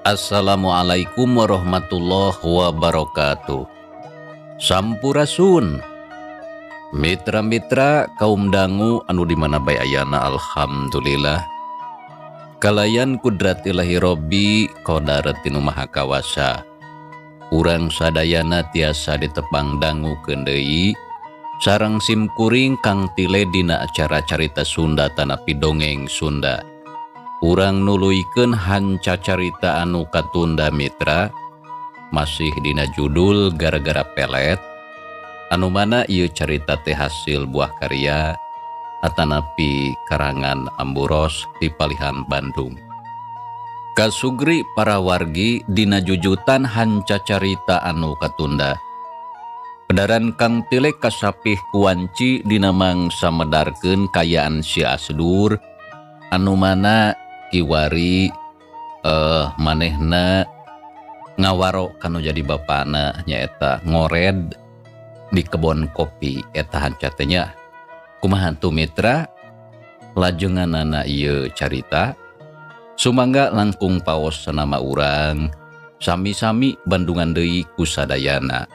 Assalamualaikum warahmatullahi wabarakatuh. Sampurasun mitra-mitra kaum dangu anu dimana bae ayana, alhamdulillah kalayan kudrat ilahi robbi qadaratinu maha kawasa urang sadayana tiasa ditepang dangu deui sareng simkuring kang tile dina acara carita Sunda tanapi dongeng Sunda. Urang nuluykeun hanca carita anu katunda mitra masih dina judul gara-gara pelet anu mana ieu carita teh hasil buah karya atanapi karangan Amburos di Palihan Bandung. Kasugri para wargi dina jujutan hanca carita anu katunda pedaran kang tilek kasapih kuanci dina mangsa medarkeun kayaan si Asdur anu mana kiwari manehna ngawaro kanu jadi bapana nyaeta ngored di kebon kopi eta hanca teh nya. Kumaha tu mitra lajenganana ieu carita sumangga langkung paos sanama urang sami-sami bandungan deui ku sadayana.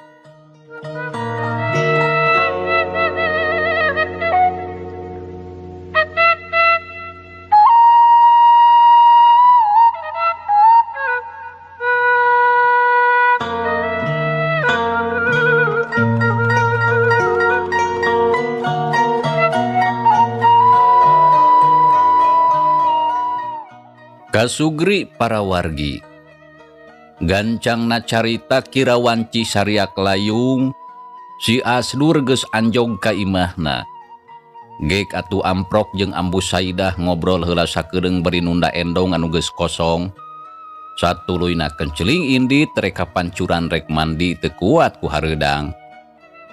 Kasugri para wargi gancangna carita kirawanci sariak layung si Asdur geus anjog ka imahna gek atuh amprok jeung Ambu Saidah ngobrol heula sakedeung beri nunda endong anu geus kosong satuluyna kenceling indit rek kapancuran rek mandi teu kuat ku hareudang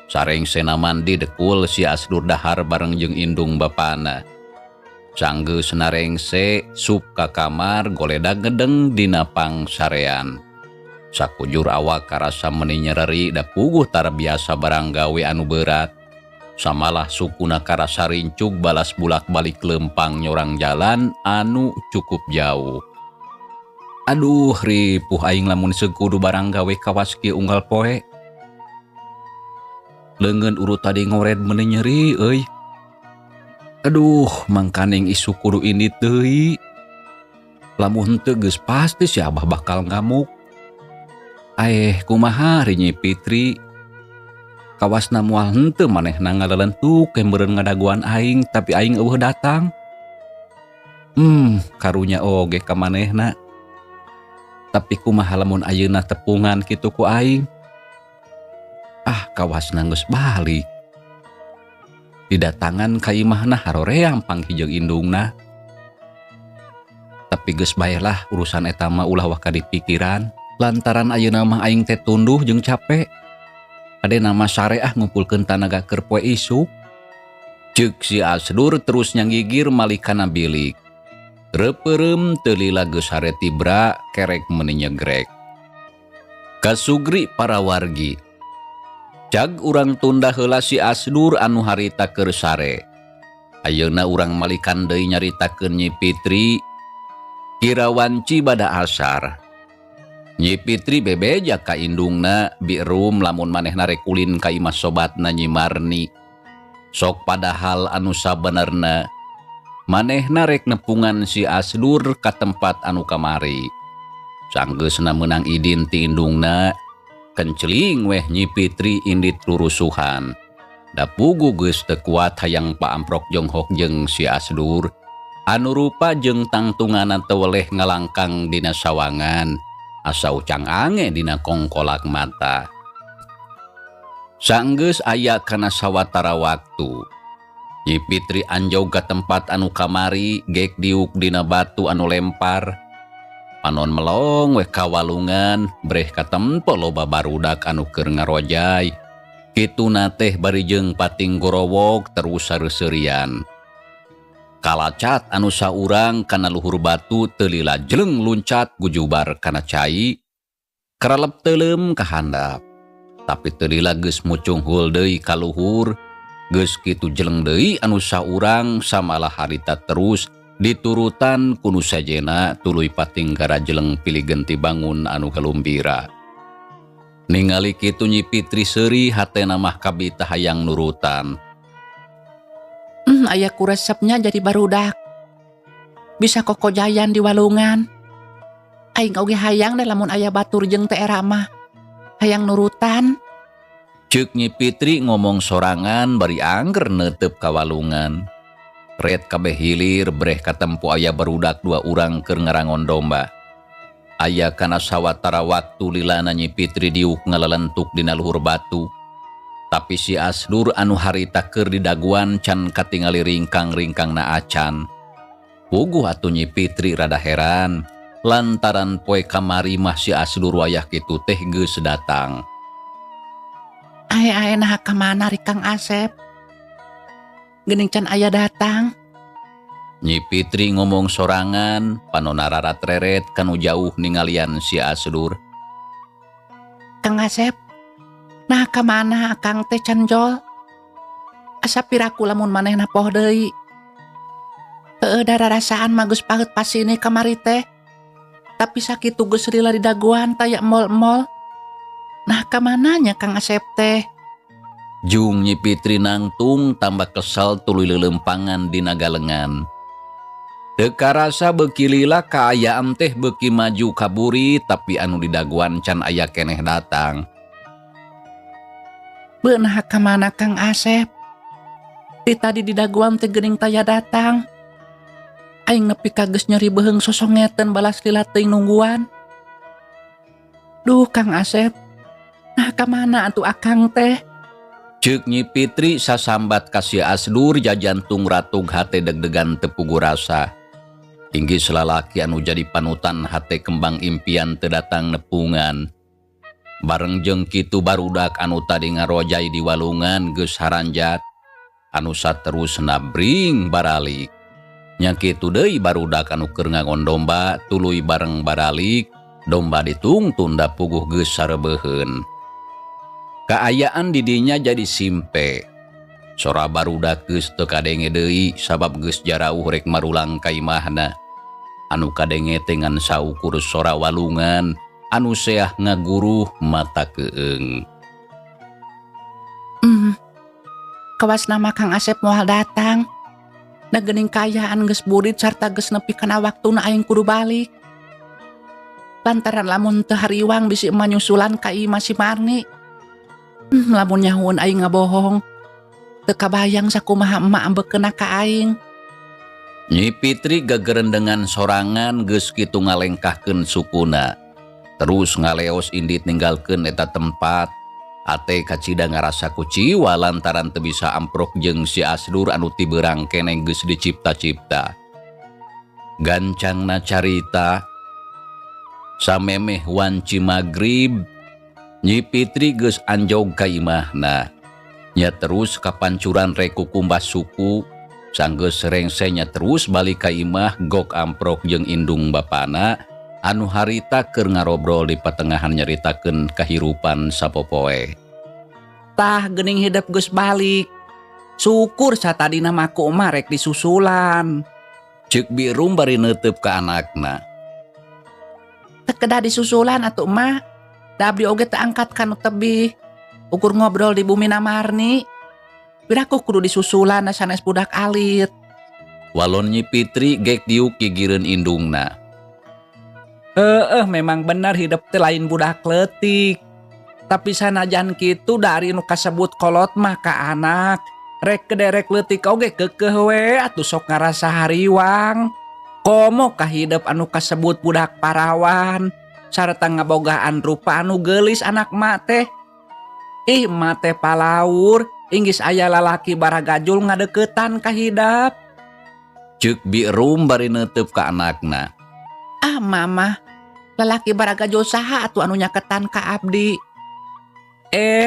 sareng sena mandi dekul si Asdur dahar bareng jeung indung bapana. Sanggeus narengse sup ka kamar goledag gedeng dina pangsarean. Sakujur awak karasa meuni nyereri da puguh tara biasa barang gawe anu berat. Samalah sukuna karasa rincug balas bulak-balik lempang nyorang jalan anu cukup jauh. Aduh ripuh aing lamun sekudu barang gawe kawas kieu unggal poe. Leungeun urut tadi ngored meuni nyeri euy. Aduh, mangkaning isu kudu ini deui. Lamun henteu geus pasti si Abah bakal ngamuk. Kumaha ri Nyi Fitri? Kawasna moal henteu manehna ngalelentuk ke meureun ngadaguan aing tapi aing eueuh datang. Karunya oge ka manehna. Tapi kumaha lamun ayeuna tepungan kitu ku aing? Kawasna geus balik. Didatangan ka imahna haroreang panghijeung indungna. Tapi geus baelah urusan eta mah ulah waka dipikiran lantaran ayeuna mah aing teh tunduh jeung capek. Adena mah sareah ngumpulkeun tanaga keur poe isuk. Ceuk si Asdur terus nyanggigir malikana bilik. Repeureum teu lila geus hare tibra kerek meuni nyegrek. Kasugri para wargi cag urang tunda heula si Asdur anu harita keur sare. Ayeuna urang malikan deui nyaritakeun Nyi Fitri kirawanci bada asar. Nyi Fitri bebeja ka indungna birum lamun manehna rek ulin ka imah sobatna Nyi Marni. Sok padahal anu sabenerna manehna rek nepungan si Asdur ka tempat anu kamari. Sanggeusna meunang idin ti indungna, kenceling weh Nyi Fitri indit lurusuhan. Da pugu geus teu kuat hayang paamprok jonghok jeung si Asdur, anu rupa jeung tangtunganan teu weleh ngalangkang dina sawangan, asa ucang ange dina kongkolak mata. Saenggeus aya kana sawatara waktu, Nyi Fitri anjog ka tempat anu kamari gek diuk dina batu anu lempar. Panon melong weh ka walungan breh katempo loba barudak anu keur ngarojay. Kituna teh bari jeung pating gorowok terus sareuseurean. Kalacat anu saurang kana luhur batu teu lila jeleng luncat gujubar kana cai, karelep teulem ka handap. Tapi teu lila geus mucung heul deui ka luhur, geus kitu jeleng deui anu saurang samalah harita terus diturutan ku nu sajena tuluy pating gara jeleng pilih genti bangun anu kalumbira. Ningali kitu Nyi Fitri seuri hatena mah kabita hayang nurutan. Aya ku resepnya jadi barudak. Bisa kokojayan di walungan. Aing oge hayang da lamun aya batur jeung teh era mah. Hayang nurutan. Ceuk Nyi Fitri ngomong sorangan bari angger neuteup ka walungan. Ret kabeh hilir breh katempo aya barudak 2 urang keur ngarangon domba. Aya kana sawatara waktu lilana Nyi Fitri diuk ngalelentuk dina luhur batu. Tapi si Asdur anu harita keur didaguan can katingali ringkang-ringkangna acan. Puguh atuh Nyi Fitri rada heran, lantaran poe kamari mah si Asdur wayah kitu teh geus datang. Ae nah ka mana ri Kang Asep? Geuning can aya datang. Nyi Fitri ngomong sorangan, panonna rarat reret kanu jauh ningalian si Asdur. Kang Asep, nah ka mana Kang teh can jol? Asa piraku lamun manehna poh deui. Heueuh da rarasaan mah geus paheut pasini kamari teh. Tapi sakitu geus rila di daguan taya mol-mol. Nah ka mananya Kang Asep teh? Jung Nyi Fitri nangtung tambah kesal tuluy leuleumpangan dina galengan. Teu karasa beuki lila kaayaan teh beuki maju kaburi tapi anu didaguan can aya keneh datang. Beunah ka mana Kang Asep? Ti tadi di daguan teh geuning taya datang. Aing nepi ka geus nyeri beheung sosongeteun balas lila teuing nungguan. Duh Kang Asep, nah ka mana atuh akang teh? Ceuk Nyi Fitri sasambat ka si Asdur jajantung ratug hate deg-degan teu puguh rasa. Tinggi selalaki anu jadi panutan hate kembang impian teu datang nepungan. Bareng jeung kitu barudak anu tadi ngarojay di walungan geus haranjat, anu saterusna bring baralik. Nya kitu deui barudak anu keur ngangon domba tuluy bareng baralik, domba ditungtun da puguh geus sarebeuheun. Kaayaan di dinya jadi simpe. Sora barudak geus teu kadenge deui sabab geus jarauh rek marulang ka imahna. Anu kadenge teh ngan saukur sora walungan anu seah ngaguruh mata keung. Kawas nama Kang Asep moal datang. Da geuning kaayaan geus burit sarta geus nepi kana waktuna aing kudu balik. Lantaran lamun teu hariwang bisi emah nyusulan ka imah si Marni. Lamun nyahuun aing ngabohong, teu kabayang sakumaha emak ambeukeunna ka aing. Nyi Fitri gegeren dengan sorangan geus kitu ngalengkahkeun sukuna. Terus ngaleos indit ninggalkeun eta tempat. Ate kacida ngarasa kuciwa lantaran teu bisa amprok jeung si Asdur anu ti beurang keneh geus dicipta-cipta. Gancangna carita, samemeh wanci magrib, Nyi Fitri geus anjog ka imahna. Nya terus kapancuran reku kumbas suku, sanggeus rengse nya terus balik ka imah gok amprok jeung indung bapana anu harita keur ngarobrol di patengahan nyaritakeun kahirupan sapopoe. Tah geuning hidup geus balik. Syukur satadina maku mah rek disusulan. Ceuk Birum bari neuteup ka anakna. Teu kedah disusulan atuh mah. Da abdi oge teu angkat kanu tebih. Ukur ngobrol di bumi Marni. Biraku kudu disusulan sanes budak alit. Walon Nyi Fitri gek diuk gigireun indungna. Memang benar hidup teh lain budak leutik. Tapi sanajan kitu dari nu kasebut kolot mah ka anak. Rek kederek leutik oge keukeuh we atuh sok ngarasa hariwang. Komo ka hidup anu kasebut budak parawan. Sarta ngabogaan rupa anu geulis anak mak teh. Ih mak teh palaur, inggis aya lalaki baragajul ngadeuketan ka hidup. Ceuk Bi Rum bari neuteup ka anakna. Ah mama, lalaki baragajul saha atuh anu nyaketan ka abdi.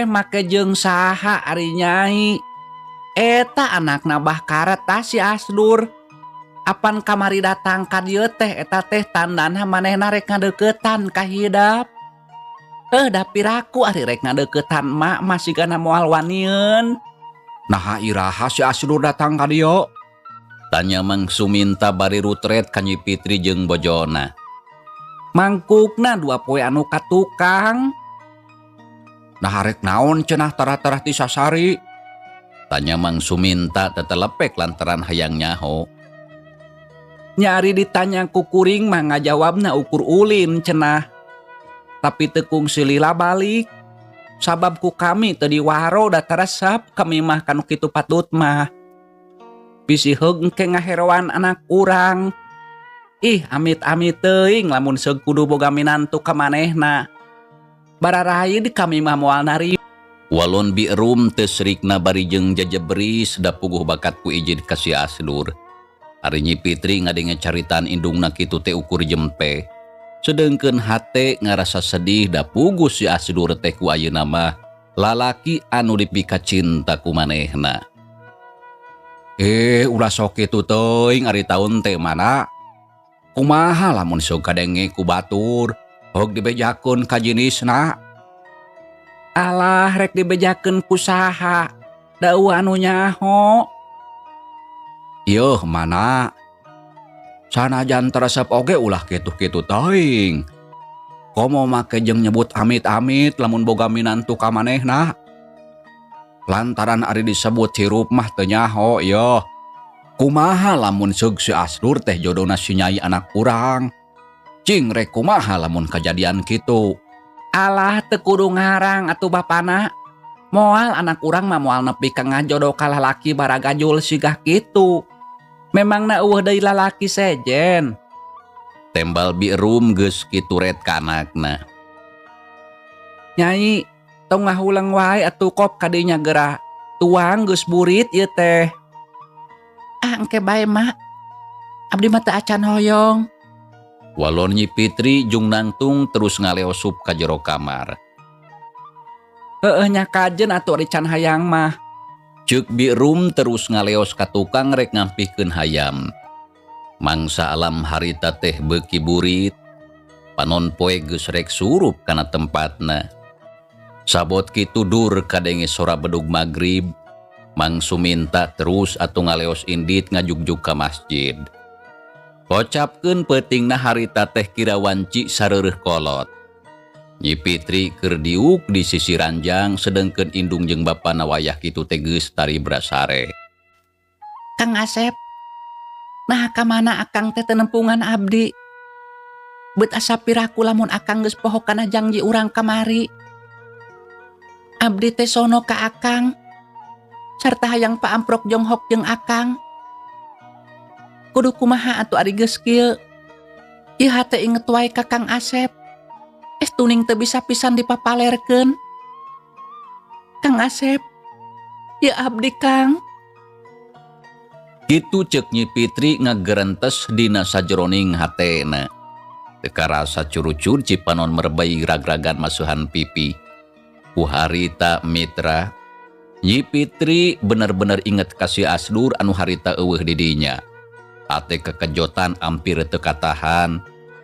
Make jeung saha ari Nyai. Eta anakna Bah Karet tah si Asdur. Apan kamari datang ka dieu teh eta teh tandana manehna rek ngadeuketan ka hidup. Da piraku ari rek ngadeuketan mak masih gana moal wanieun. Naha iraha si Asdur datang ka dieu? Tanya Mang Suminta bari rutret ka Nyi Pitri jeung bojona. Mangkukna 2 poe anu ka tukang. Nah rek naon cenah tarah-tarah ti sasari? Tanya Mang Suminta tetelepek lantaran hayang nyaho. Nyari ditanya ku kuring mah ngajawabna ukur ulin cenah. Tapi tekung silila balik. Sabab ku kami teu diwaro da taresep kami mah kanu kitu patut mah. Bisi heungke ngaheroan anak urang. Ih amit-amit teuing lamun seug kudu boga minantu ka manehna. Bararahayu di kami mah moal nari. Walon Bi Rum teu srikna bari jeung jajebris da puguh bakat ku ijin ka si Asdur. Ari Nyi Pitri ngadenge caritaan indungna kitu teh ukur jempe. Sedengkeun hate ngarasa sedih da puguh si Asdur teh ku ayeuna mah lalaki anu dipika cinta ku manehna. Ulah sok kitu teuing ari taun teh mana? Kumaha lamun sok kadenge ku batur? Hog dibejakeun ka jinisna. Alah rek dibejakeun ku saha? Dau anu nyaho. Yeuh mana? Sanajan teresep oge ulah kitu-kitu teuing. Komo make jeung nyebut amit-amit lamun boga minantu ka manehna. Lantaran ari disebut hirup mah teu nyaho yeuh. Kumaha lamun seug si Asdur teh jodona si Nyai anak urang? Cing rek kumaha lamun kejadian kitu? Alah teu kudu ngarang atuh bapana. Moal anak urang mah moal nepi ka ngajodoh ka lalaki baragajul sigah kitu. Memangna eueuh deui lalaki sejen. Tembal Bi Rum geus kitu ret ka anakna. Nyai, tong ngahulang wae atuh kop ka dinya geura. Tuang geus burit ieu teh. Engke bae mak. Abdi mah teu acan hoyong. Walon Nyi Pitri jung nangtung terus ngaleosup ka jero kamar. Nya kajen atuh ari can hayang mah. Ceuk Bi Rum terus ngaleos ka tukang rek ngampihkeun hayam. Mangsa alam harita teh beuki burit. Panon poe geus rek surup kana tempatna. Sabot kitu dur kadenge sora bedug magrib. Mang Suminta terus atuh ngaleos indit ngajugjug ka masjid. Kocapkeun peutingna harita teh kira wanci sareureut kolot. Nyi Pitri keur diuk di sisi ranjang sedengkeun indung jeung bapana wayah kitu teh geus tari brasare. Kang Asep, nah ka mana akang teh teu nempungan abdi? Beut asa piraku lamun akang geus poho kana janji urang kamari. Abdi teh sono ka akang. Sarta hayang paamprok jonghok jeung akang. Kudu kumaha atuh ari geus kieu? Ieu hate inget wae ka Kang Asep. Tuning teu bisa pisan dipapalerkeun. Kang Asep, ya abdi Kang. Kitu ceuk Nyi Pitri ngagerentes dina sajeroning hatena. Teu karasa curucur cipanon merbei ragragan masuhan pipi. Ku harita mitra, Nyi Pitri bener-bener inget ka si Asdur anu harita eueuh di dinya. Ate kekejotan ampir teu katahan.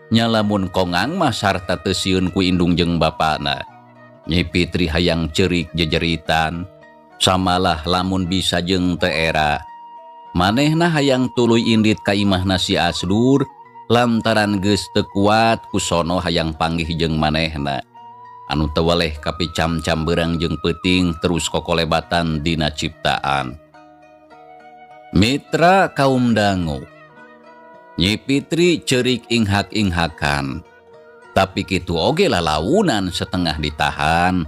Nya lamun kongang mah sarta teu sieun ku indung jeung bapana. Nyi Pitri hayang ceurik jejeritan. Samalah lamun bisa jeung teu era. Manehna hayang tuluy indit ka imahna si Asdur lantaran geus teu kuat kusono hayang panggih jeung manehna. Anu teu weleh kapicam-cam beurang jeung peuting terus kokolebatan dina ciptaan. Mitra kaum dangu, Nyi Pitri ceurik inghak-inghakan. Tapi kitu oge lalaunan setengah ditahan.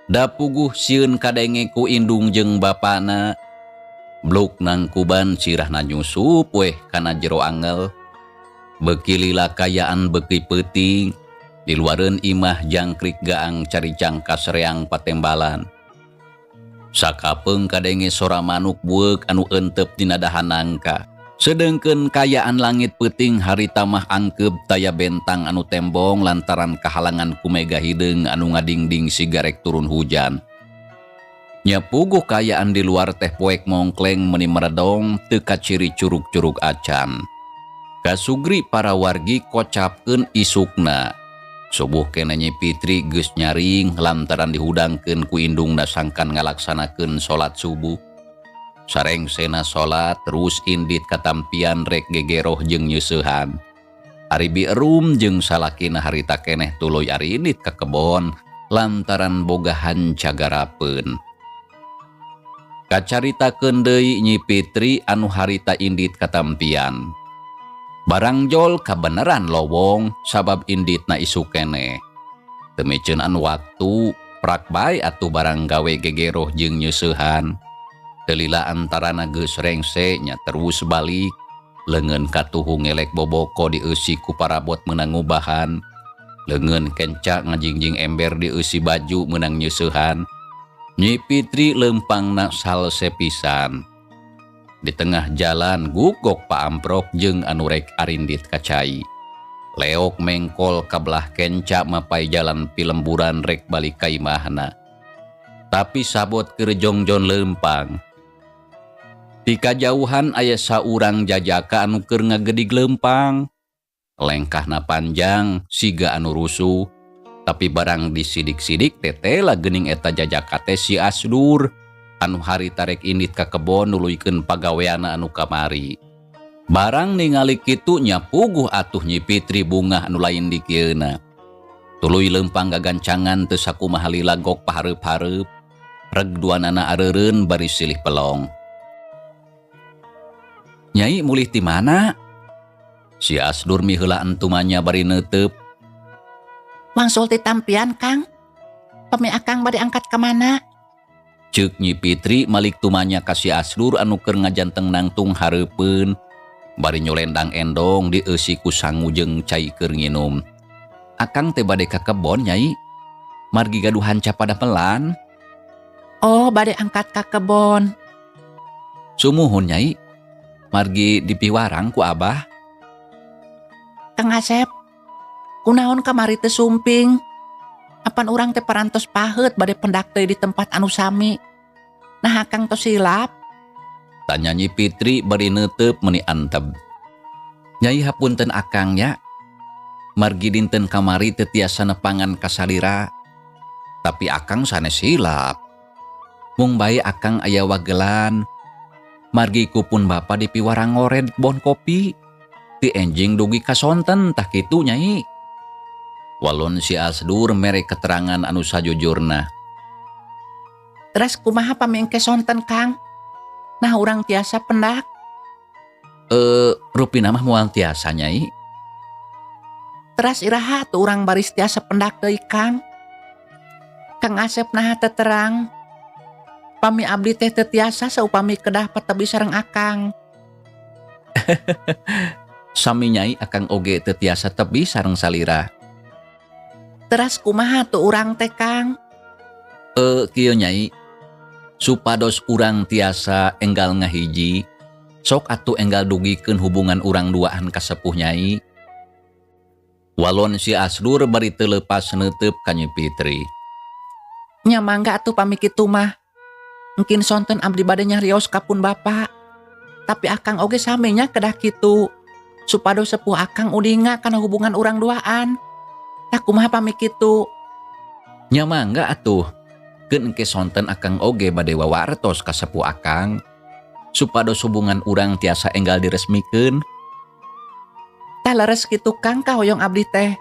Da puguh sieun kadenge ku indung jeung bapana. Bluk nang kuban sirahna nyusup weh kana jero angel. Beuki lila kayaan beuki peuting. Di luareun imah jangkrik gaang caricang kasereang patembalan. Sakapeung kadenge sora manuk bueuk anu euteup dina dahan nangka. Sedengkeun kayaan langit peuting harita mah angkeup taya bentang anu tembong lantaran kahalangan ku mega hideung anu ngadingding sigarek turun hujan. Nya puguh kayaan di luar teh poek mongkleng meuni meredong teu kaciri curug-curug acan. Kasugri para wargi kocapkeun isukna. Subuh kene Nyi Pitri geus nyaring lantaran dihudangkeun ku indungna sangkan ngalaksanakeun salat subuh. Sareng sena salat terus indit katampian rek gegeroh jeung nyeusehan. Ari bierum jeung salakina harita keneh tuluy ari indit ka kebon lantaran bogahan cagarapeun. Kacaritakeun deui Nyi Pitri anu harita indit katampian. Barang jol kabeneran lowong sabab inditna isu keneh. Teu miceunaan waktu prak bae atuh barang gawe gegeroh jeung nyeusehan. Telila antarana geus rengse nya terus balik leungeun katuhu ngelek boboko dieusi ku parabot meunang ngubahan, leungeun kencak ngajingjing ember dieusi baju meunang nyeusehan. Nyi Pitri leumpangna salse pisan. Di tengah jalan gugok Pa Amprok jeung anu rek arindit ka cai. Leok mengkol kabelah kencak mapai jalan pilemburan rek balik ka imahna. Tapi sabot keur jongjon leumpang. Di kajauhan aya saurang jajaka anu keur ngagedig leumpang. Lengkahna panjang siga anu rusuh, tapi barang disidik-sidik tetela geuning eta jajaka teh si Asdur anu harita rek indit ka kebon nuluykeun pagaweana anu kamari. Barang ningali kitu nya puguh atuh Nyi Pitri bungah anu lain di kieuna. Tuluy leumpang gagancangan teu sakumaha lila gok pahareup-hareup. Reg duanana areureun bari silih pelong. Nyai mulih ti mana? Si Asdur miheula entumanya bari neuteup. Wangsul ti tampian, Kang. Pami akang bade angkat ka mana? Ceuk Nyi Pitri malik tumanya ka si Asdur anu keur ngajanteng nangtung hareupeun. Bari nyolendang endong dieusi ku sangu jeung cai keur nginum. Akang teh bade ka kebon, Nyai. Margi gaduhan capada melan. Oh, bade angkat ka kebon. Sumuhun, Nyai. Margi dipiwarang ku Abah. Kang Asep, kunaon kamari teu sumping? Apan urang teh parantos paheut bade pendak teh di tempat anu sami. Nah Kang tos silap? Tanya Nyi Pitri bari neuteup meuni anteb. Nyai hapunten Akang nya. Margi dinten kamari teu tiasa nepangan ka salira. Tapi Akang sanes silap. Mung bae Akang aya wagelan. Margi kupun bapa di piwarang ngored bon kopi. Ti enjing dugi kasonten tah kitu Nyai. Walon si Asdur mere keterangan anu sajujurna. Teras kumaha pamengke sonten, Kang? Nah urang tiasa pendak. Rupina mah moal tiasa Nyai. Teras iraha tu urang baris tiasa pendak deui, Kang. Kang Asep naha teu terang. Pami abdi teh teu tiasa saupami kedah patebi sareng Akang. Sami Nyai Akang oge teu tiasa tebi sareng salira. Teras kumaha tu urang teh, Kang? Kieu Nyai. Supados urang tiasa enggal ngahiji, sok atuh enggal dugikeun hubungan urang duaan ka sepuh Nyai. Walon si Asdur bari teu leupas neuteup ka Nyi Pitri. Nya mangga atuh pami kitu mah. Mungkin sonten abdi bade nyarios kapun bapa. Tapi Akang oge samenya kedah kitu. Supados sepuh Akang udinga kana hubungan urang duaan. Tah kumaha pami kitu? Nya mangga atuh. Keun engke sonten Akang oge bade wawartos ka sepuh Akang. Supados hubungan urang tiasa enggal diresmikeun. Tah leres kitu Kang kahoyong abdi teh.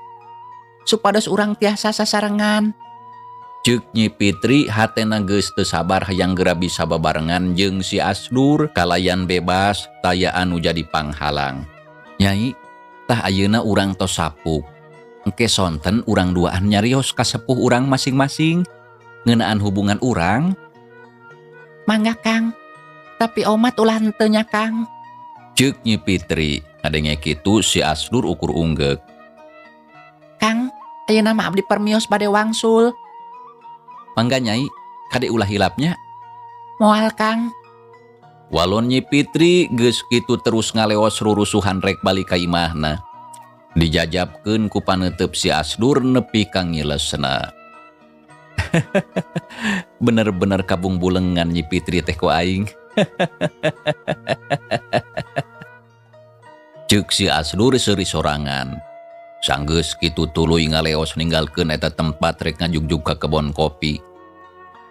Supados urang tiasa sasarengan. Ceuk Nyi Pitri hatena geus teu sabar hayang geura bisa babarengan jeung si Asdur kalayan bebas taya anu jadi panghalang. Nyai, tah ayeuna urang tos sapuk. engke sonten urang duaan nyarios ka sepuh urang masing-masing ngeunaan hubungan urang. Mangga Kang, tapi omat ulah henteu nya Kang. Ceuk Nyi Fitri, ngadenge kitu si Asdur ukur unggek. Kang, ayeuna mah abdi permios bade wangsul. Mangga Nyai, kade ulah hilapnya. Moal Kang. Walon Nyi Fitri geus kitu terus ngaleos rurusuhan rek balik ka imahna. Dijajabkeun ku paneuteup si Asdur nepi ka ngilesna. Bener-bener kabung bulengan Nyi Fitri teh ku aing. Ceuk si Asdur seuri sorangan. Sanggeus kitu tuluy ngaleos ninggalkeun eta tempat rek ngajugjug ka kebon kopi.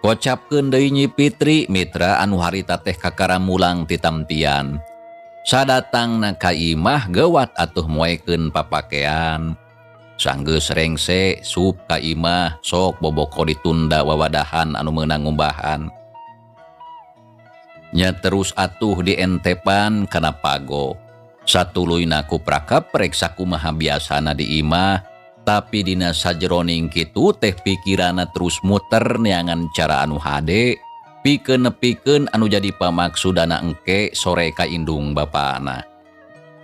Kocapkeun deui Nyi Fitri mitra anu harita teh kakaramulang ti tamtian. Sadatangna ka imah geuwat atuh moekeun papakean. Sanggeus rengse sup ka imah sok boboko ditunda wawadahan anu meunang ngumbahan. Nya terus atuh dientepan kana pago. Satuluyna ku prakap rek sakumaha biasana di imah, tapi dina sajeroning kitu teh pikirana terus muter neangan cara anu hade, pikeun nepikeun anu jadi pamaksudana engke sore ka indung bapana.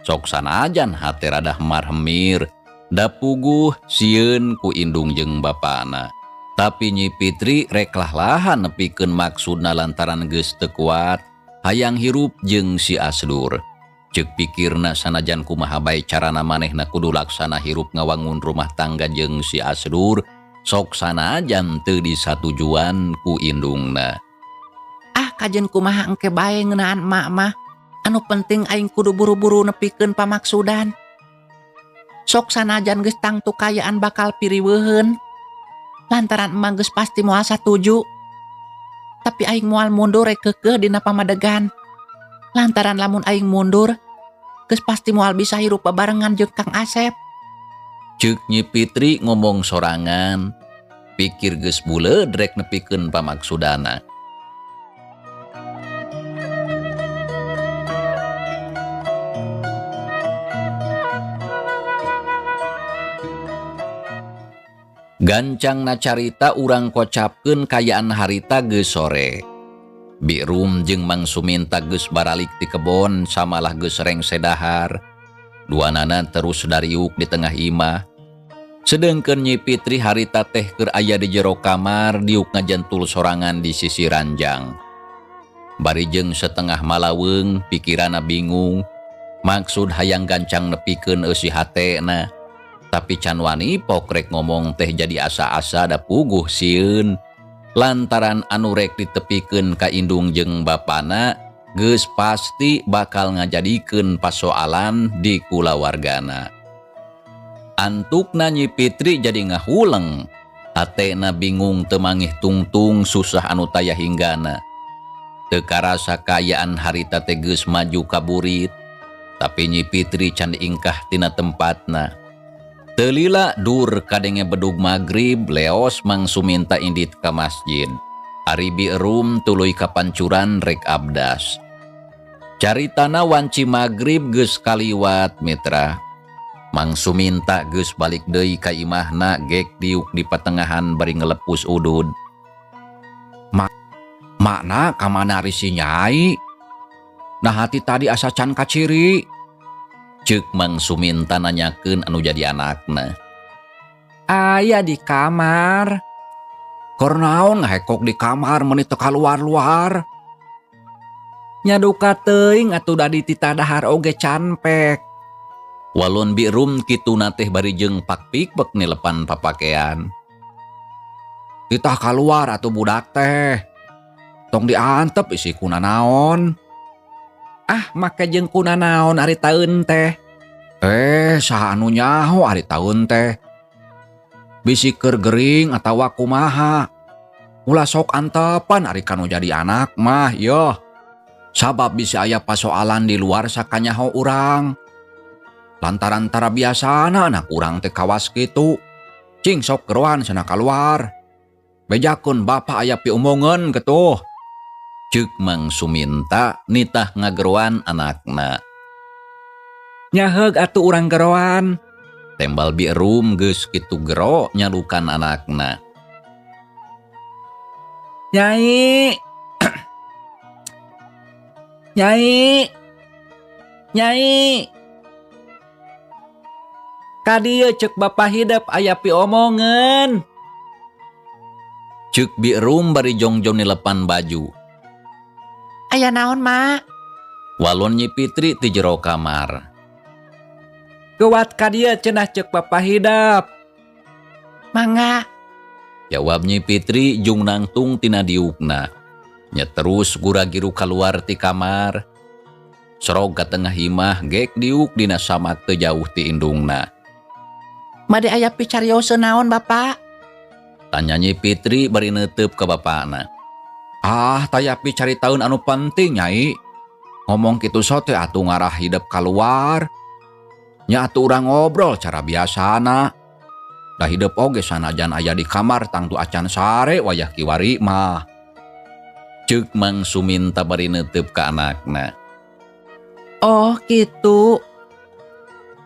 Sok sanajan hate rada hemar-hemir, da puguh sieun ku indung jeung bapana. Tapi Nyi Fitri rek lahan nepikeun maksudna lantaran geus teu kuat hayang hirup jeung si Asdur. Ceuk pikirna sanajan kumaha bae carana manehna kudu laksana hirup ngawangun rumah tangga jeung si Asdur, sok sanajan teu disatujuan ku indungna. Ah kajen kumaha engke bae ngeunaan emak mah. Anu penting aing kudu buru-buru nepikeun pamaksudan. Sok sanajan geus tangtu kayaan bakal piriweuheun. Lantaran emang geus pasti moal satuju. Tapi aing moal mundur rek keukeuh dina pamadegan. Lantaran lamun aing mundur, geus pasti moal bisa hirup bebarengan jeung Kang Asep. Ceuk Nyi Fitri ngomong sorangan, pikir geus buleud rek nepikeun pamaksudana. Gancangna carita urang kocapkeun kayaan harita geus sore. Birum jeung Mang Suminta geus baralik ti kebon samalah geus rengse dahar. Duanana terus dariuk di tengah imah. Sedengkeun Nyi Fitri harita teh keur aya di jero kamar diuk ngajentul sorangan di sisi ranjang. Bari jeung setengah malaweung pikirana bingung. Maksud hayang gancang nepikeun eusi hatena. Tapi can wani pok rek ngomong teh jadi asa-asa da puguh sieun. Lantaran anu rek ditepikeun ka indung jeung bapana geus pasti bakal ngajadikeun pasoalan di kulawargana. Antukna Nyi Fitri jadi ngahuleng, hatena bingung teu mangih tungtung susah anu taya hinggana. Teu karasa kayaan harita teh geus maju kaburit, tapi Nyi Fitri can diingkah tina tempatna. Teu lila dur kadenge bedug magrib leos Mang Suminta indit ka masjid. Ari bieurum tuluy ka pancuran rek abdas. Caritana wanci magrib geus kaliwat mitra. Mang Suminta geus balik deui ka imahna gek diuk di patengahan bari ngelepus udud. Makna ka mana ari si Nyai? Nah hati tadi asa can kaciri. Ceuk Mang Suminta nanyakeun anu jadi anakna. Aya di kamar. Keur naon ngahekok di kamar meuni teu kaluar-luar? Nyaduka teuing atuh da di titah dahar oge canpek. Walon birum kituna teh bari jeung pakpikpek nilepan papakean. Titah kaluar atuh budak teh. Tong diantep isi kuna naon. Ah make jeung kuna naon ari taeun teh. Saha anu nyaho ari taeun teh. Bisi keur gering atawa kumaha. Ulah sok antepan ari kanu jadi anak mah yoh. Sabab bisa aya pasoalan di luar sakanyaho urang. Lantaran tara biasana anak urang teh kawas kitu. Cing sok keruan cenah kaluar. Bejakeun bapa aya piumongeun geutuh. Ceuk Mang Suminta nitah ngageroan anakna. Nyaheug atuh urang geroan. Tembal Birum geus kitu gero nyalukan anakna. Nyai. Nyai. Nyai. Kadieu cek Bapa hidup aya piomongan. Ceuk Birum bari jongjong nilepan baju. Aya naon, Mak? Walon Nyi Fitri ti jero kamar. Kuat kadieu cenah cek Bapa hidup. Mangga. Jawab Nyi Fitri jung nangtung tina diukna. Nya terus gura-giru keluar ti kamar. Sorog ka tengah imah gek diuk dina samak teu jauh ti indungna. Made aya picarioseun naon, Bapak? Tanya Nyi Fitri bari neuteup ka bapana. Tayapi caritaeun anu penting, Nyai. Ngomong kitu sote atuh ngarah hidup keluar. Nya atuh urang ngobrol cara biasana. Da hidup oge sanajan aya di kamar tangtu acan sare wayah kiwari mah. Ceuk Mang Suminta bari neuteup ka anakna. Oh, gitu.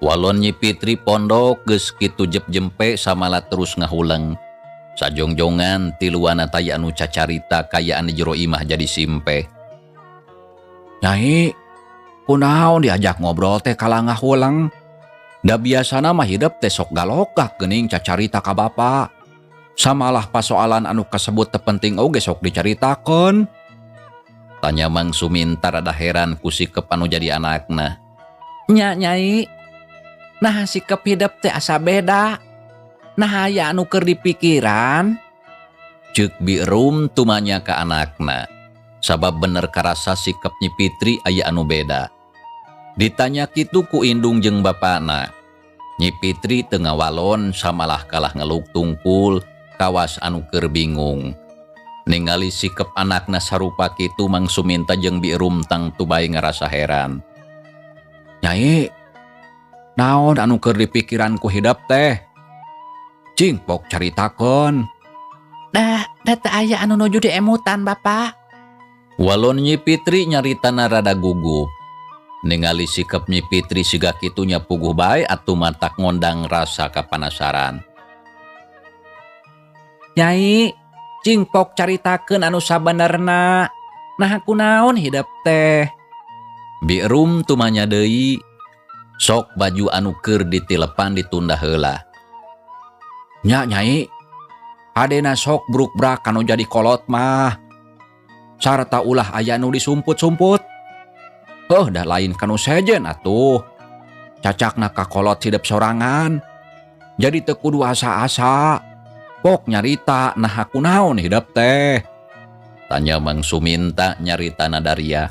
Walon Nyi Fitri pondok geus kitu jep-jempe samala terus ngahuleng. Sajongjongan tiluana taya anu cacarita kayaan di jero imah jadi simpe. Nyai, kunaon diajak ngobrol teh kala ngahuleng? Da biasana mah hidup teh sok galokak geuning cacarita ka bapa. Samalah pasoalan anu kasebut teu penting oge sok dicaritakeun. Tanya Mang Suminta rada heran ku sikep anu jadi anakna. Nya, Nyai. Nah sikap hidup teh asa beda. Nah aya anu keur dipikiran. Ceuk Birum tumanya ka anakna. Sabab bener karasa sikap Nyi Fitri aya anu beda. Ditanya kitu ku indung jeung bapana. Nyi Fitri teu ngawalon samalah kalah ngeluk tungkul kawas anu keur bingung. Ningali sikap anakna sarupa kitu Mang Suminta jeung Birum tang tubai ngarasa heran. Nyai, naon anu keur dipikiran ku hidup teh? Cing pok caritakeun. Dah teu aya anu nuju diemutan, Bapak. Walon Nyi Fitri nyaritana rada gugup. Ningali sikap Nyi Fitri siga kitu nya puguh bae atuh matak ngondang rasa kapanasaran. Nyai, cing pok caritakeun anu sabenerna. Nah kunaon hidup teh? Birum tumanya deui. Sok baju anu keur ditilepan ditunda heula. Nya Nyai, hadena sok bruk-brak anu jadi kolot mah. Sarta ulah aya anu disumput-sumput. Dah lain kanu sejen atuh. Cacakna ka kolot hidup sorangan. Jadi teu kudu asa-asa. Pok nyarita nah kunaon hidup teh? Tanya Mang Suminta nyaritana Daria.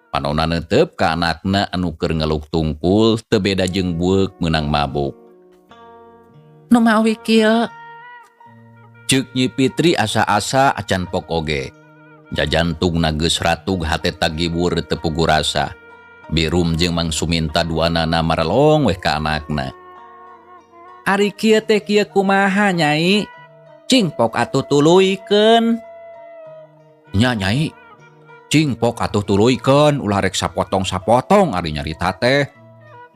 Panonna neuteup ka anakna anu keur ngeluk tungkul teu beda jeung bueuk meunang mabuk. Nu mawi kieu. Ceuk Nyi Fitri asa-asa acan pok oge. Jajantungna geus ratug hate tagibur teu puguh rasa. Birum jeung Mang Suminta duanana marelong weh ka anakna. Ari kieu teh kieu kumaha, Nyai? Cing pok atuh tuluykeun. Nya Nyai, cing pok atuh tuluykeun ulah rek sapotong-sapotong ari nyarita teh.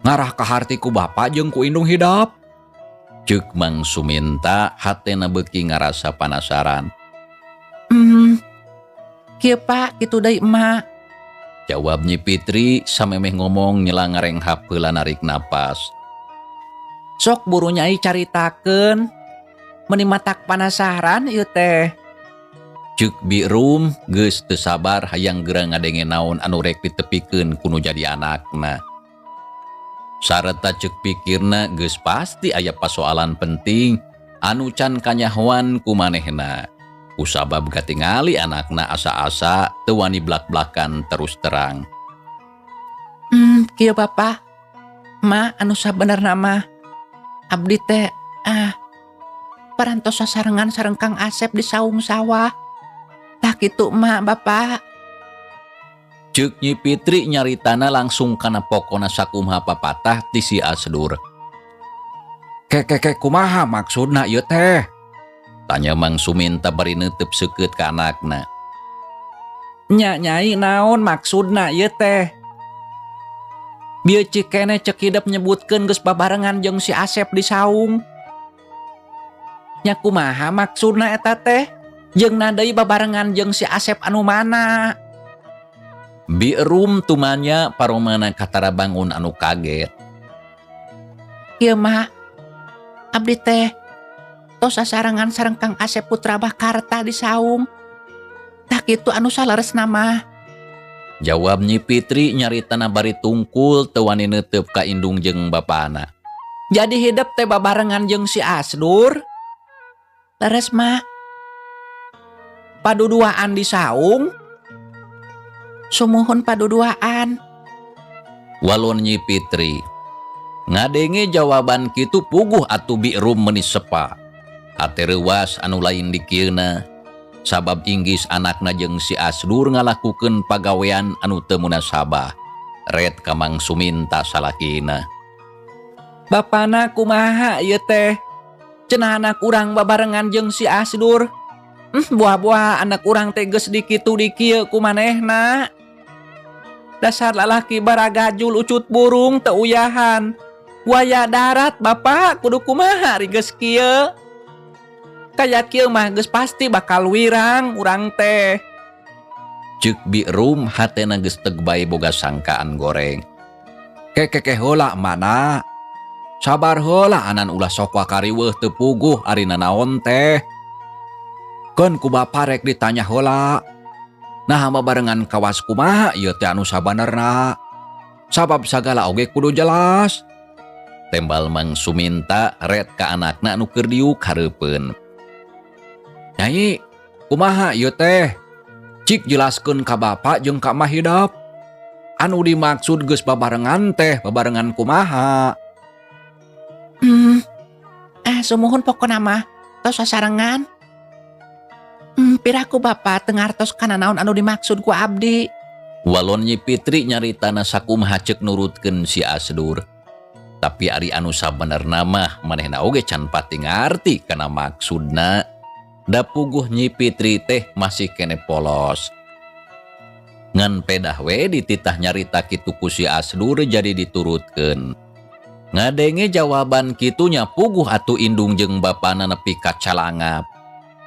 Ngarah ka harti ku bapa jeung ku indung hidup. Ceuk Mang Suminta hatena beuki ngarasa panasaran. Kieu Pak, kitu deui emak. Jawab Nyi Fitri samemeh ngomong nyela ngarenghap heula narik napas. Sok buru Nyai caritakeun. Meuni matak panasaran ieu teh. Ceuk Birum geus teu sabar hayang geura ngadenge naon anu rek ditepikeun ku nu jadi anakna. Sareta ceuk pikirna geus pasti aya pasoalan penting anu can kanyahoan ku manehna. Kusabab katingali anakna asa-asa teu wani blak-blakan terus terang. Kieu Bapak. Ma anu sabenerna mah abdi teh parantos sasarengan sareng Kang Asep di saung sawah. Tah kitu emak Bapak. Ceuk Nyi Fitri nyaritana langsung kana pokona sakumaha papatah ti si Asdur. Kek kumaha maksudna ieu teh? Tanya Mang Suminta bari neuteub seukeut ka anakna. Nya Nyai naon maksudna ieu teh? Bieu cikene cek hidup nyebutkeun geus babarengan jeung si Asep di saung. Nya kumaha maksudna eta teh? Jeung na deui babarengan jeung si Asep anu mana? Bi'rum tumanya paromana katara bangun anu kaget. Ieu mah, abdi teh tos sasarangan sareng Kang Asep putra Bakarta di saung. Tak kitu anu saleresna mah. Jawab Nyi Fitri nyaritana bari tungkul teu wani neuteup ka indung jeung bapana. Jadi hidup teh babarengan jeung si Asdur? Leres mah. Paduduaan di saung? Sumuhun paduduaan. Walon Nyi Fitri. Ngadenge jawaban kitu puguh atuh Bi'rum meuni sepa. Hate reuwas anu lain dikieuna. Sabab inggis anakna jeung si Asdur ngalakukeun pagawean anu teu munasabah. Red ka Mang Suminta salakina. Bapana kumaha ieu teh? Cenah anak urang babarengan jeung si Asdur. Buah-buah anak urang teh geus dikitu dikieu ku manehna. Dasar lalaki baragajul ucut burung teu uyahan. Buaya darat bapak kudu kumaha ari geus kieu? Kaya kieu mah geus pasti bakal wirang urang teh. Ceuk Bi'rum hatena geus teu bae boga sangkaan goreng. Keke heula mana? Sabar heula anan ulah sok wakariweuh teu puguh ari nanaon teh. Keun ku bapa rek ditanya heula. Nah babarengan kawas kumaha ieu teh anu sabenerna? Sabab sagala oge kudu jelas. Tembal Mang Suminta red ka anakna anu keur diuk hareupeun. Nyai, kumaha ieu teh? Cik jelaskeun ka bapa jeung ka mah hidap. Anu dimaksud geus babarengan teh babarengan kumaha? Sumuhun pokona mah tos sasarengan. Piraku bapa teu ngartos kana naon anu dimaksud ku abdi. Walon Nyi Fitri nyaritana sakumaha ceuk nurutkeun si Asdur. Tapi ari anu sabenerna mah manehna oge can pati ngarti kana maksudna. Da puguh Nyi Fitri teh masih kene polos. Ngan pedah we dititah nyarita kitu ku si Asdur jadi diturutkeun. Ngadenge jawaban kitunya puguh atuh indung jeung bapana nepi ka calangap.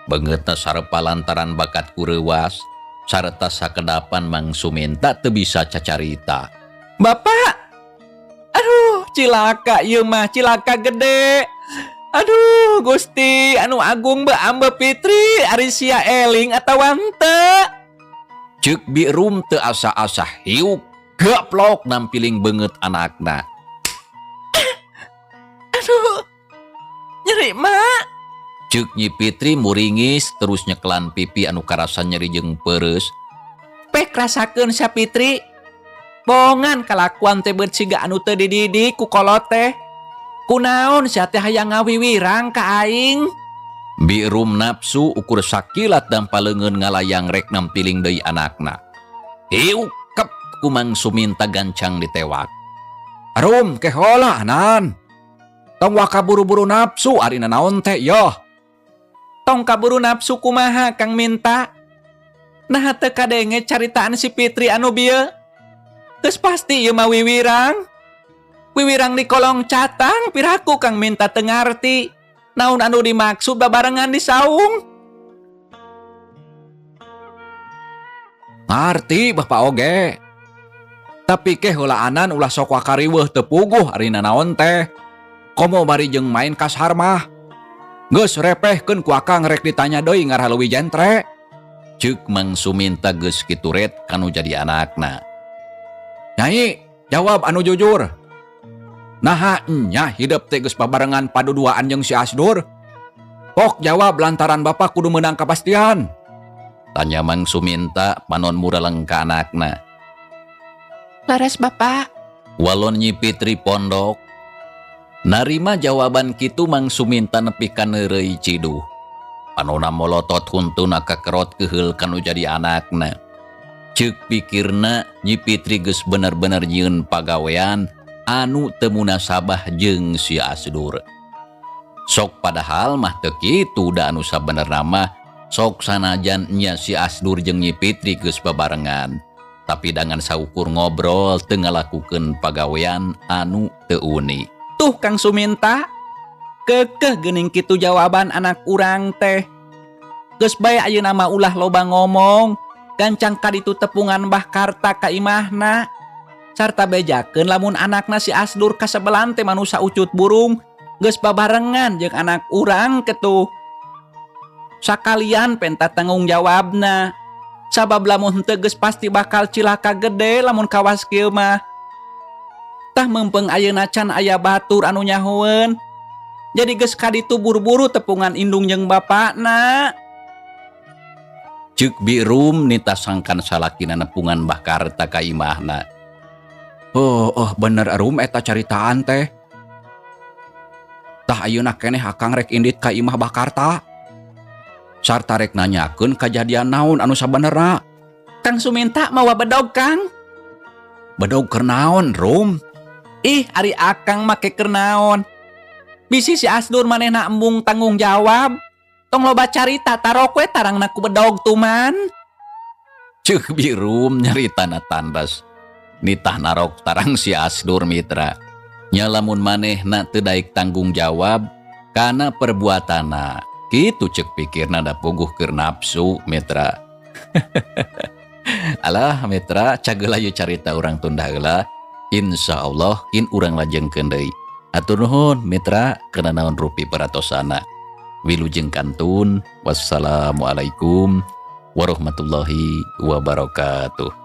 Beungeutna sarepa lantaran bakat kureuwas sareta sakedapan Mang Suminta teu bisa cacarita. Bapak! Aduh, cilaka ieu mah cilaka gede. Aduh, Gusti anu agung Amba Fitri ari sia eling atawa henteu? Ceuk Bi'rum teu asa-asa hiuk gaplok nampiling beungeut anakna. Aduh, nyeri mak. Ceuk Nyi Fitri muringis terus nyekelan pipi anu karasa nyeri jeung peureus. Pek rasakeun sa Fitri. Bongan kalakuan teh beut siga anu teu dididik ku kolot teh. Kunaon sia teh hayang ngawiwirang ka aing? Bi'rum nafsu ukur sakilat dan paleungeun ngalayang rek nampiling deui anakna. Hiuk kep ku Mang Suminta gancang ditewak. Arum ke heula anan. Tong waka buru-buru nafsu ari nanaon teh yoh. Tong kaburu nafsu kumaha Kang Minta? Nah teu kadenge caritaan si Fitri anu bieu. Geus pasti ieu mah wiwirang. Wiwirang di kolong catang piraku Kang Minta teu ngarti. Naon anu dimaksud babarengan di saung? Ngarti bapak oge. Tapi ke heulaanan ulah sok wakariweuh teu puguh ari nanaon teh. Komo bari jeung main kasar mah. Geus repehkeun ku akang rek ditanya deui ngarah leuwih jentre. Ceuk Mang Suminta geus kitu red kanu jadi anakna. Nyai, jawab anu jujur. Naha nya hidup teh geus babarengan paduduaan jeung si Asdur? Pok jawab lantaran bapak kudu meunang kapastian. Tanya Mang Suminta panon mureleng ka anakna. Laras bapak. Walon Nyi Fitri pondok. Narima jawaban kitu Mang Suminta nepi ka neureuy ciduh. Panonna molotot huntuna kakerot keheul kanu jadi anakna. Ceuk pikirna Nyi Fitri geus bener-bener nyieun pagawean anu teu munasabah jeung si Asdur. Sok padahal mah teu kitu da anu sabenerna mah sok sanajan nya si Asdur jeung Nyi Fitri geus babarengan. tapi dengan saukur ngobrol teu ngalakukeun pagawean anu teu uni. Tuh Kang Suminta, kekeh geuning kitu jawaban anak urang teh. Geus bae ayeuna mah ulah loba ngomong, gancang kaditu tepungan Mbah Karta ka imahna. Sarta bejakeun lamun anakna si Asdur kasebelan teh manusa ucut burung, geus babarengan jeung anak urang ketuh. Sakalian penta tanggung jawabna. Sabab lamun henteu geus pasti bakal cilaka gede lamun kawas kieu mah. Tah meumpeng ayeuna can aya batur anu nyahoeun. Jadi geus kaditu buru-buru tepungan indung jeung bapakna. Ceuk Birum nita sangkan salakina nepungan Mbah Karta ka imahna. Bener Rum eta caritaan teh. Tah ayeuna keneh akang rek indit ka imah Mbah Karta. Sarta rek nanyakeun kajadian naon anu sabenerna. Kang Suminta mawa bedog Kang. Bedog keur naon Rum? Ih, ari akang make keur naon. Bisi si Asdur manehna embung tanggung jawab. Tong loba carita tarok we tarangna ku bedog tuman. Ceuk Birum nyaritana tandas. Nitah narok tarang si Asdur mitra. Nya lamun manehna teu daek tanggung jawab kana perbuatanna. Kitu ceuk pikirna da puguh keur nafsu mitra. Alah mitra, cageula ieu carita urang tunda heula. Insyaallah in urang lajengkeun deui. Atur nuhun mitra kana naon rupi paratosana. Wilujeng kantun. Wassalamualaikum warahmatullahi wabarakatuh.